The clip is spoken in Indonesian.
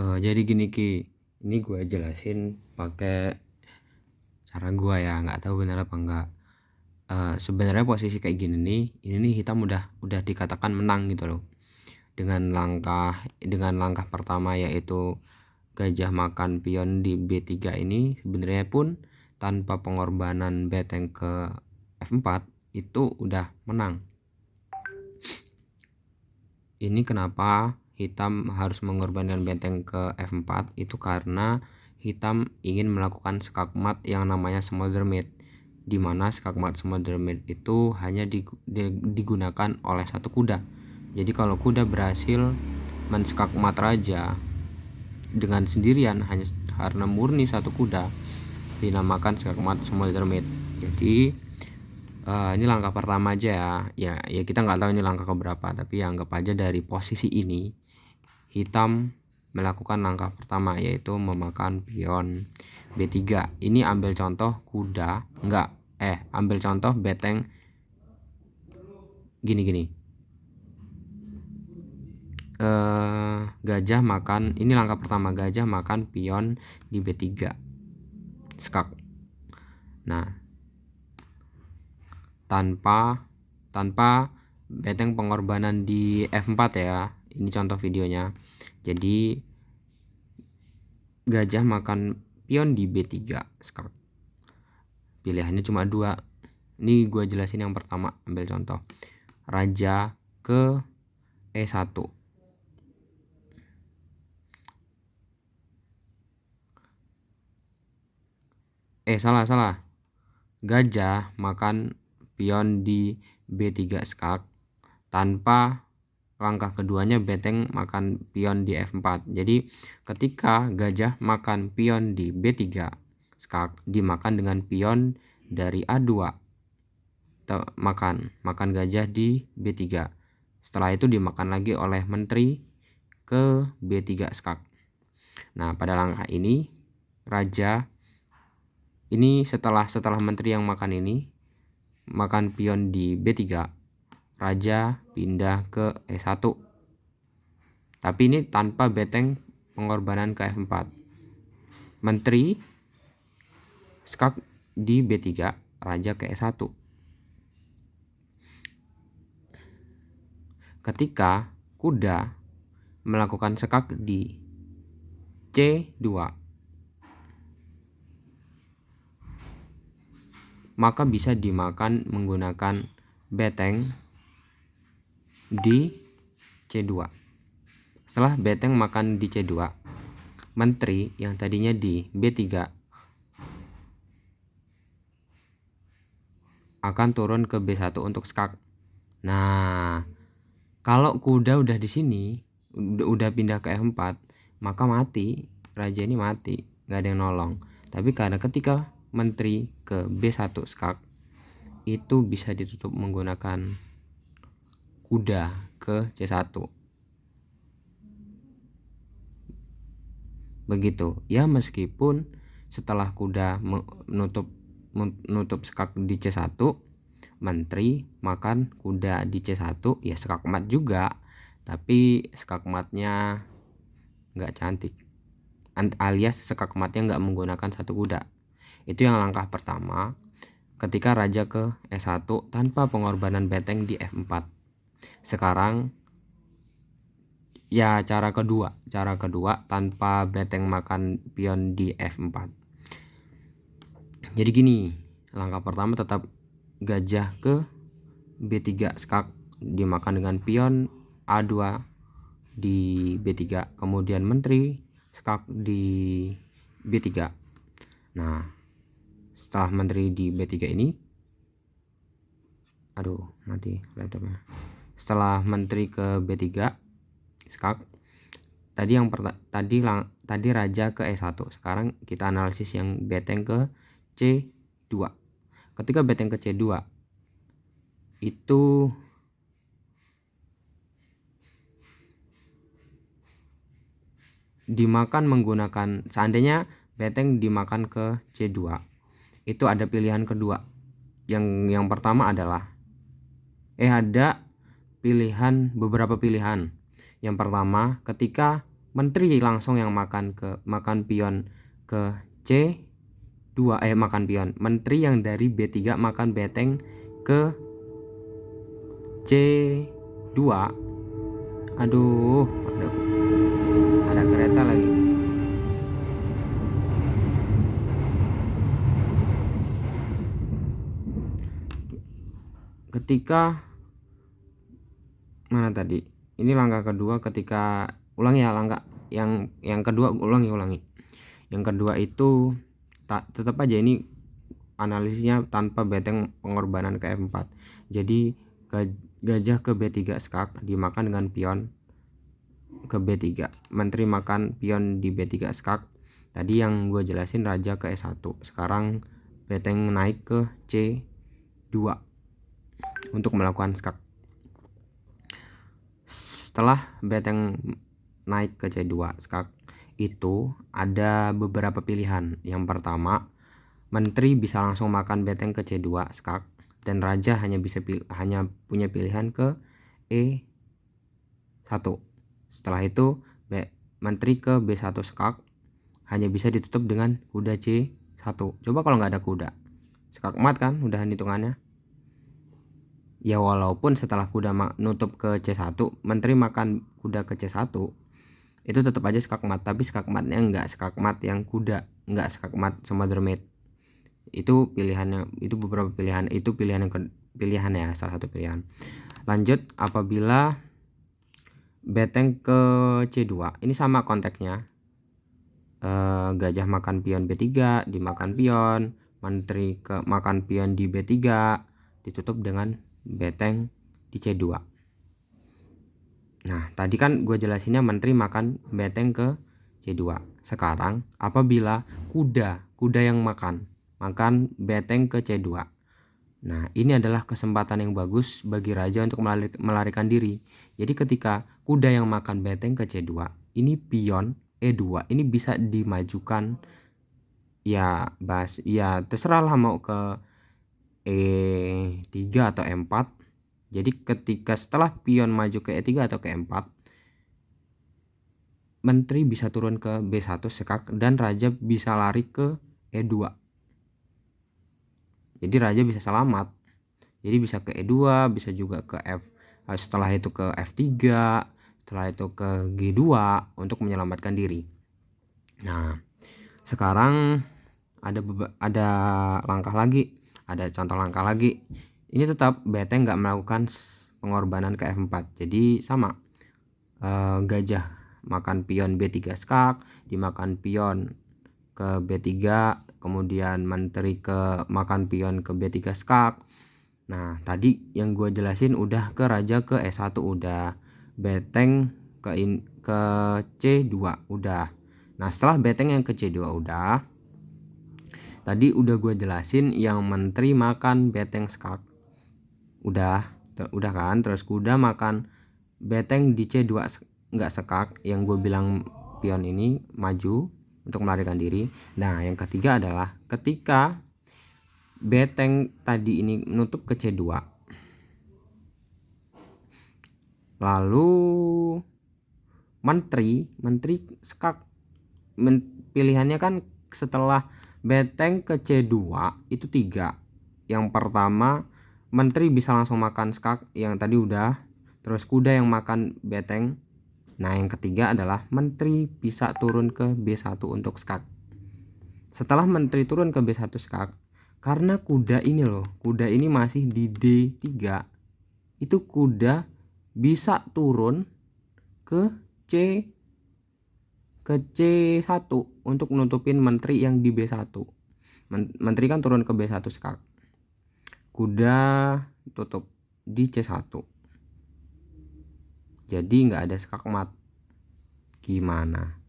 Jadi gini Ki, ini gue jelasin pakai cara gue ya, nggak tahu benar apa enggak. Sebenarnya posisi kayak gini nih, ini nih hitam udah dikatakan menang gitu loh. Dengan langkah pertama yaitu gajah makan pion di B3 ini sebenarnya pun tanpa pengorbanan beteng ke F4 itu udah menang. Ini kenapa hitam harus mengorbankan benteng ke F4 itu karena hitam ingin melakukan skakmat yang namanya smother mate, di mana skakmat smother mate itu hanya digunakan oleh satu kuda. Jadi kalau kuda berhasil menskakmat raja dengan sendirian hanya karena murni satu kuda, dinamakan skakmat smother mate. Jadi ini langkah pertama aja ya kita nggak tahu ini langkah keberapa, tapi anggap aja dari posisi ini hitam melakukan langkah pertama yaitu memakan pion B3. Ini ambil contoh kuda, ambil contoh beteng gini. Gajah makan, ini langkah pertama, gajah makan pion di B3 skak. Nah, tanpa beteng pengorbanan di F4 ya. Ini contoh videonya. Jadi gajah makan pion di B3 skak. Pilihannya cuma dua. Ini gue jelasin yang pertama, ambil contoh. Raja ke E1. Salah. Gajah makan pion di B3 skak tanpa langkah keduanya beteng makan pion di F4. Jadi ketika gajah makan pion di B3 skak dimakan dengan pion dari A2, makan gajah di B3. Setelah itu dimakan lagi oleh menteri ke B3 skak. Nah, pada langkah ini raja ini setelah menteri yang makan ini makan pion di B3, raja pindah ke E1. Tapi ini tanpa beteng pengorbanan ke F4. Menteri skak di B3, raja ke E1. Ketika kuda melakukan skak di C2, maka bisa dimakan menggunakan beteng di C2. Setelah beteng makan di C2, menteri yang tadinya di B3 akan turun ke B1 untuk skak. Nah, kalau kuda udah di sini, udah pindah ke F4, maka mati, raja ini mati, nggak ada yang nolong. Tapi karena ketika menteri ke B1 skak, itu bisa ditutup menggunakan kuda ke C1. Begitu ya, meskipun setelah kuda menutup skak di C1, menteri makan kuda di C1, ya skakmat juga, tapi skakmatnya nggak cantik, alias skakmatnya nggak menggunakan satu kuda. Itu yang langkah pertama ketika raja ke E1 tanpa pengorbanan beteng di F4. Sekarang ya cara kedua tanpa beteng makan pion di F4. Jadi gini, langkah pertama tetap gajah ke B3 skak dimakan dengan pion A2 di B3, kemudian menteri skak di B3. Nah, setelah menteri di B3 ini, mati laptopnya. Setelah menteri ke B3 skak, tadi raja ke E1. Sekarang kita analisis yang beteng ke C2. Ketika beteng ke C2 itu dimakan menggunakan, seandainya beteng dimakan ke C2, itu ada pilihan kedua. Yang pertama adalah ada beberapa pilihan. Yang pertama, ketika menteri langsung yang makan pion ke C2, makan pion. Menteri yang dari B3 makan beteng ke C2. Aduh, ada kereta lagi. Ketika mana tadi? Ini langkah kedua ketika ulangi ya, langkah yang kedua ulangi. Yang kedua itu tetap aja ini analisisnya tanpa beteng pengorbanan ke F4. Jadi gajah ke B3 skak dimakan dengan pion ke B3. Menteri makan pion di B3 skak. Tadi yang gue jelasin raja ke E1. Sekarang beteng naik ke C2 untuk melakukan skak. Setelah beteng naik ke C2 skak itu ada beberapa pilihan. Yang pertama, menteri bisa langsung makan beteng ke C2 skak dan raja hanya punya pilihan ke E1. Setelah itu menteri ke B1 skak hanya bisa ditutup dengan kuda C1. Coba kalau nggak ada kuda, skak mat kan udah hitungannya. Ya walaupun setelah kuda nutup ke C1, menteri makan kuda ke C1, itu tetap aja skak mat, tapi skak matnya enggak skak mat yang kuda, enggak skak mat smother mate. Itu pilihannya, itu beberapa pilihan, itu pilihan ya, salah satu pilihan. Lanjut, apabila beteng ke C2, ini sama konteksnya. Gajah makan pion B3, dimakan pion, menteri ke makan pion di B3, ditutup dengan beteng di C2. Nah, tadi kan gue jelasinnya menteri makan beteng ke C2. Sekarang apabila kuda yang makan beteng ke C2. Nah, ini adalah kesempatan yang bagus bagi raja untuk melarikan diri. Jadi ketika kuda yang makan beteng ke C2, ini pion E2 ini bisa dimajukan, ya terserah lah mau ke E3 atau E4. Jadi ketika setelah pion maju ke E3 atau ke E4, menteri bisa turun ke B1 skak dan raja bisa lari ke E2. Jadi raja bisa selamat. Jadi bisa ke E2, bisa juga ke setelah itu ke F3, setelah itu ke G2 untuk menyelamatkan diri. Nah, sekarang ada langkah lagi, ada contoh langkah lagi. Ini tetap beteng nggak melakukan pengorbanan ke F4. Jadi sama, gajah makan pion B3 skak, dimakan pion ke B3, kemudian menteri ke makan pion ke B3 skak. Nah, tadi yang gue jelasin udah ke raja ke E1 udah, beteng ke C2 udah. Nah, setelah beteng yang ke C2 udah, tadi udah gue jelasin yang menteri makan beteng skak udah kan. Terus kuda makan beteng di C2 nggak skak, yang gue bilang pion ini maju untuk melarikan diri. Nah, yang ketiga adalah ketika beteng tadi ini menutup ke C2, lalu menteri skak, pilihannya kan setelah beteng ke C2 itu 3. Yang pertama, menteri bisa langsung makan skak yang tadi udah, terus kuda yang makan beteng. Nah, yang ketiga adalah menteri bisa turun ke B1 untuk skak. Setelah menteri turun ke B1 skak, karena kuda ini masih di D3, itu kuda bisa turun ke C1 untuk nutupin menteri yang di B1. Menteri kan turun ke B1 skak, kuda tutup di C1, jadi nggak ada skak mat. Gimana?